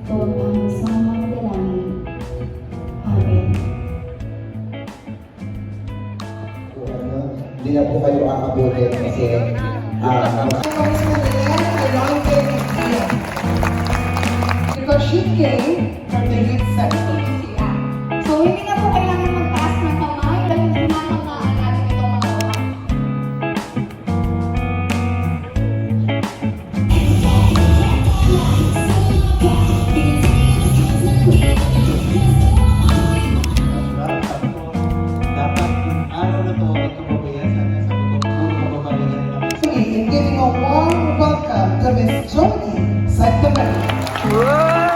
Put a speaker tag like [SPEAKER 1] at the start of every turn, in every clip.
[SPEAKER 1] Doon ang sa mga dalangin. Amen.
[SPEAKER 2] Hindi na po kayo aabutin kasi
[SPEAKER 3] because she came from the youth center.
[SPEAKER 1] So, hindi na po kailangan magtaas ng kamay dahil sinasamahan natin itong mga oras.
[SPEAKER 2] dapat yung araw na to ay kababayan sa puro kababayan lang.
[SPEAKER 3] In giving a warm welcome to Miss Jody Santa Maria.
[SPEAKER 4] Wow!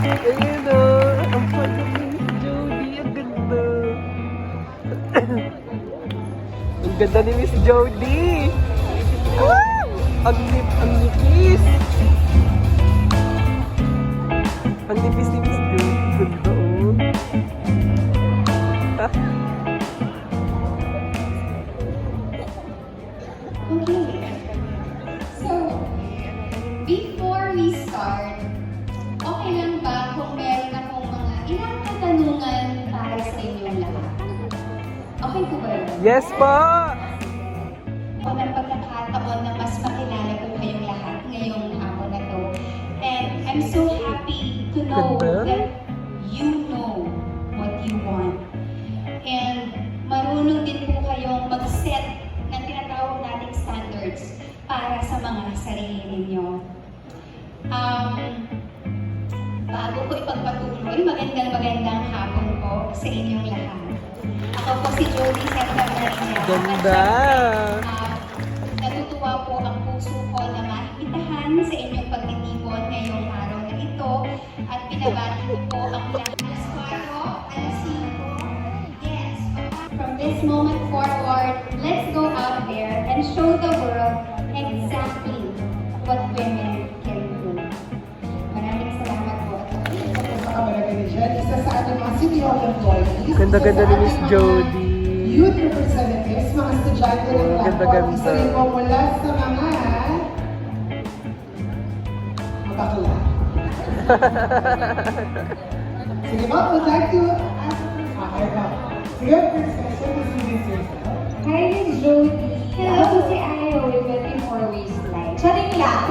[SPEAKER 4] Ayun o, ang pala ni Miss Jody, ang ganda. Ang ganda ni Miss Jody. Wow! Ang nipis. Ang nipis ni Miss Jody, ganda o.
[SPEAKER 1] Okay. So, before we start, okay lang ba kung meron akong mga ilang katanungan para sa inyong lahat? Okay po ba yun?
[SPEAKER 4] Yes po!
[SPEAKER 1] O ng pagkakataon na mas makilala ko kayong lahat ngayong hapon na to. And I'm so happy to know
[SPEAKER 4] Ganda.
[SPEAKER 1] that you know what you want. And marunong din po kayong mag-set ng tinatawag nating standards para sa mga sarili ninyo. Bago ko ipagpatuloy, magandang hapon po sa inyong lahat. Ako po si Jody Santa Maria.
[SPEAKER 4] Ganda!
[SPEAKER 1] Natutuwa po ang puso ko na makikitahan sa inyong pagtitipon ngayong araw na ito at pinabati ko po ang lahat. Alas 4, alas 5. Yes. From this moment forward, let's go out there and show the world exactly what women can do. Maraming salamat po.
[SPEAKER 3] Pagkakamalaga ni Jen, isa sa ating mga City Hall employees.
[SPEAKER 4] Ganda-ganda
[SPEAKER 3] isa
[SPEAKER 4] ni
[SPEAKER 3] sa
[SPEAKER 4] Miss
[SPEAKER 3] ating mga
[SPEAKER 4] Jody.
[SPEAKER 3] Youth representatives, mga estudyante ng platform.
[SPEAKER 4] Ganda-ganda.
[SPEAKER 3] Isa rin po mula sa mga bakla. Sige ba, would like to... Okay ba? Sige, first question, introduce yourself.
[SPEAKER 1] Hi, Miss Jody. Hello po si Ayo with 24 waistline. Charing lang.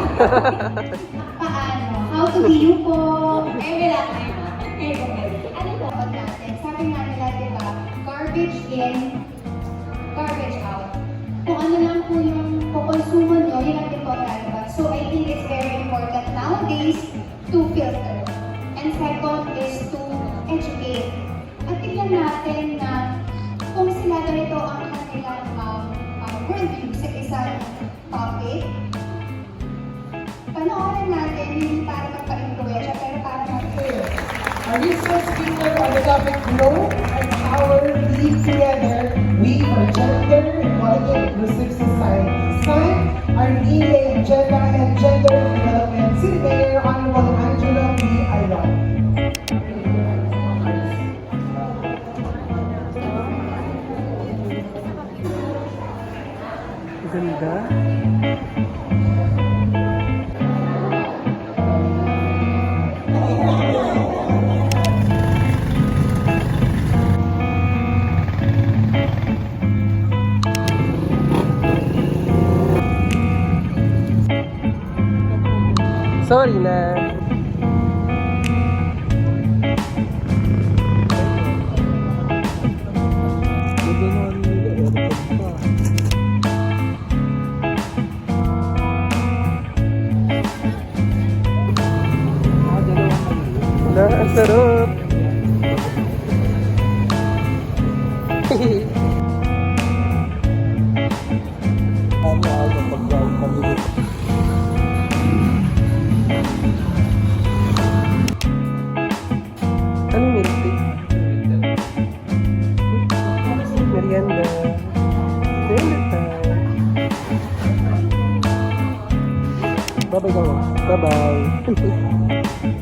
[SPEAKER 1] Paano? How to be you po? Wala kayo. Ano po pag natin? Sabi nga nila, di ba? Garbage in, garbage out. Kung ano lang po yung kukonsumo nyo, yun ang importante ba? So I think it's very important nowadays to filter. And second is to educate. At tignan natin na kung sila ganito ang kanilang worldview sa isang topic, panoorin natin hindi para magpa-influensya, pero para
[SPEAKER 3] Our resource speaker on the topic Grow and Power Lead Together, we for Gender Equality and Inclusive Society. Signed, our EA Agenda and Gender Development City Mayor Honorable Angela B. Ayron.
[SPEAKER 4] Ganda. Sorry na. Ang sarap. Ano milk tea? Merienda. Merienda time. Bye-bye, Bye-bye.